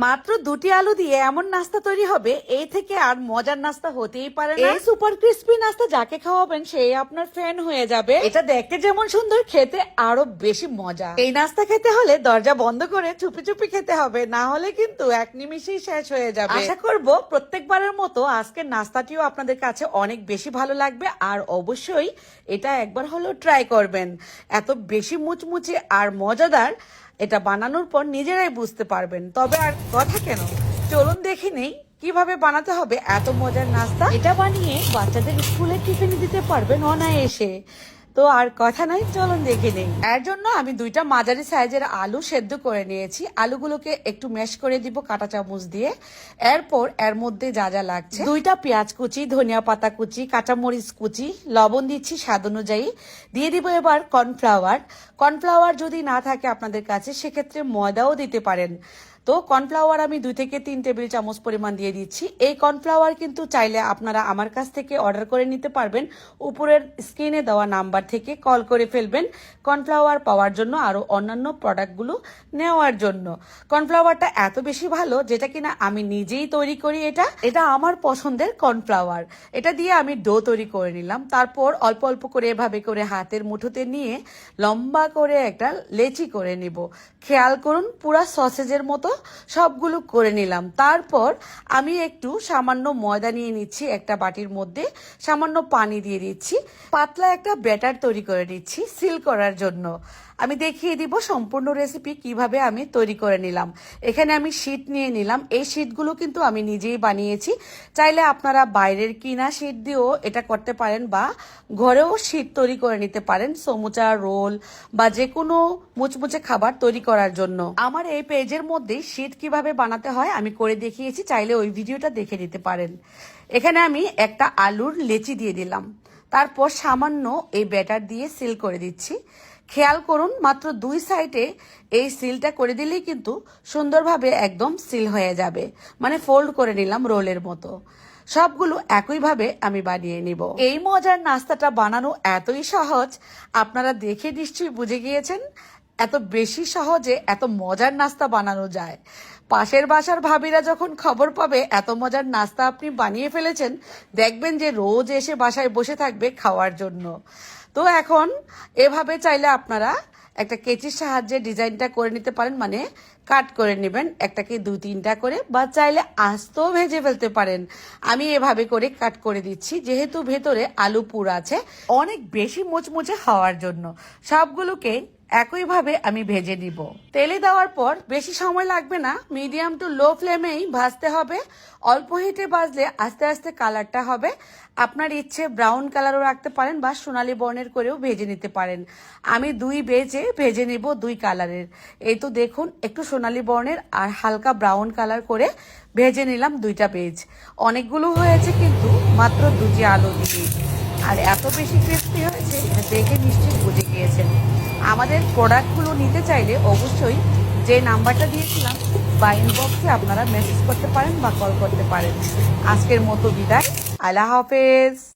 মাত্র দুটি আলু দিয়ে এমন নাস্তা তৈরি হবে, এই থেকে আর মজার নাস্তা হতেই পারে না। এই সুপার ক্রিস্পি নাস্তা যাকে খাওয়াবেন সেই আপনার ফ্যান হয়ে যাবে। এটা দেখতে যেমন সুন্দর, খেতে আরো বেশি মজা। এই নাস্তা খেতে হলে দরজা বন্ধ করে চুপি চুপি খেতে হবে, না হলে কিন্তু এক নিমিষেই শেষ হয়ে যাবে। আশা করব প্রত্যেকবারের মতো আজকের নাস্তাটিও আপনাদের কাছে অনেক বেশি ভালো লাগবে, আর অবশ্যই এটা একবার হলেও ট্রাই করবেন। এত বেশি মুচমুচে আর মজাদার, এটা বানানোর পর নিজেরাই বুঝতে পারবেন। তবে আর কথা কেন, চলুন দেখে নেই কিভাবে বানাতে হবে এত মজার নাস্তা। এটা বানিয়ে বাচ্চাদের স্কুলে টিফিনে দিতে পারবেন অনায়াসে। তো আর কথা নাই, চলুন দেখে নেই। এর জন্য আমি দুইটা মাঝারি সাইজের আলু সেদ্ধ করে নিয়েছি। আলুগুলোকে একটু ম্যাশ করে দিব কাঁটা চামচ দিয়ে। এরপর এর মধ্যে যা যা লাগছে, দুইটা পেঁয়াজ কুচি, ধনিয়া পাতা কুচি, কাঁচামরিচ কুচি, লবণ দিচ্ছি স্বাদ অনুযায়ী। দিয়ে দিব এবার কর্নফ্লাওয়ার। কর্নফ্লাওয়ার যদি না থাকে আপনাদের কাছে, সেক্ষেত্রে ময়দাও দিতে পারেন। তো কর্নফ্লাওয়ার আমি 2 থেকে 3 টেবিল চামচ পরিমাণ দিয়ে দিচ্ছি। এই কর্নফ্লাওয়ার কিন্তু চাইলে আপনারা আমার কাছ থেকে অর্ডার করে নিতে পারবেন। উপরের স্ক্রিনে দেওয়া নাম্বার থেকে কল করে ফেলবেন কর্নফ্লাওয়ার পাওয়ার জন্য, আরো অন্যান্য প্রোডাক্টগুলো নেওয়ার জন্য। কর্নফ্লাওয়ারটা এত বেশি ভালো, যেটা কিনা আমি নিজেই তৈরি করি। এটা আমার পছন্দের কর্নফ্লাওয়ার। এটা দিয়ে আমি ডো তৈরি করে নিলাম। তারপর অল্প অল্প করে এভাবে করে হাতের মুঠোতে নিয়ে লম্বা করে একটা লেচি করে নিব। খেয়াল করুন, পুরা সসেজের মতো সবগুলো করে নিলাম। তারপর আমি একটু সামান্য ময়দা নিয়ে নিচ্ছি একটা বাটির মধ্যে, সামান্য পানি দিয়ে দিচ্ছি, পাতলা একটা ব্যাটার তৈরি করে নিচ্ছি সিল করার জন্য। আমি দেখিয়ে দিব সম্পূর্ণ রেসিপি কিভাবে আমি তৈরি করে নিলাম। এখানে আমি শীট নিয়ে নিলাম। এই শীটগুলো কিন্তু আমি নিজেই বানিয়েছি। চাইলে আপনারা বাইরের কিনা শীট দিয়েও এটা করতে পারেন, বা ঘরেও শীট তৈরি করে নিতে পারেন সমুচা, রোল বা যে কোনো মুচমুচে খাবার তৈরি করার জন্য। আমার এই পেজের মধ্যে শীট কিভাবে বানাতে হয় আমি করে দেখিয়েছি, চাইলে ওই ভিডিওটা দেখে নিতে পারেন। এখানে আমি একটা আলুর লেচি দিয়ে দিলাম। তারপর সামান্য এই ব্যাটার দিয়ে সিল করে দিচ্ছি। খেয়াল করুন, মাত্র 2 সাইডে এই সিলটা করে দিলেই কিন্তু সুন্দরভাবে একদম সিল হয়ে যাবে। মানে ফোল্ড করে নিলাম রোলের মতো। সবগুলো একইভাবে আমি বানিয়ে নিব। এই মজার নাস্তাটা বানানো এতই সহজ, আপনারা দেখে নিশ্চয়ই বুঝে গিয়েছেন এত বেশি সহজে এত মজার নাস্তা বানানো যায়। পাশের বাসার ভাবিরা যখন খবর পাবে এত মজার নাস্তা আপনি বানিয়ে ফেলেছেন, দেখবেন যে রোজ এসে বাসায় বসে থাকবে খাওয়ার জন্য। তো এখন এভাবে চাইলে আপনারা একটা কেচির সাহায্যে ডিজাইনটা করে নিতে পারেন, মানে কাট করে নেবেন একটাকে 2-3টা করে, বা চাইলে আস্তেও ভেজে ফেলতে পারেন। আমি এভাবে করে কাট করে দিচ্ছি, যেহেতু ভেতরে আলু পুর আছে অনেক বেশি মুচমুচে হওয়ার জন্য। সবগুলোকে একইভাবে আমি ভেজে নিব। তেলে দেওয়ার পর বেশি সময় লাগবে না, মিডিয়াম টু লো ফ্লেমেই ভাজতে হবে। অল্প হিটে ভাজলে আস্তে আস্তে কালারটা হবে। আপনার ইচ্ছে ব্রাউন কালারও রাখতে পারেন, বা সোনালী বর্ণের করেও ভেজে নিতে পারেন। আমি 2 বেজে ভেজে নিব 2 কালারের। এই তো দেখুন, একটু সোনালী বর্ণের আর হালকা ব্রাউন কালার করে ভেজে নিলাম 2টা পেজ। অনেকগুলো হয়েছে কিন্তু মাত্র 2টি আলু দিয়ে, আর এত বেশি ক্রিস্পি হয়েছে এটা দেখে নিশ্চয়ই বুঝে গিয়েছেন। আমাদের প্রোডাক্টগুলো নিতে চাইলে অবশ্যই যে নাম্বারটা দিয়েছিলাম বা ইনবক্সে আপনারা মেসেজ করতে পারেন বা কল করতে পারেন। আজকের মতো বিদায়, আল্লাহ হাফেজ।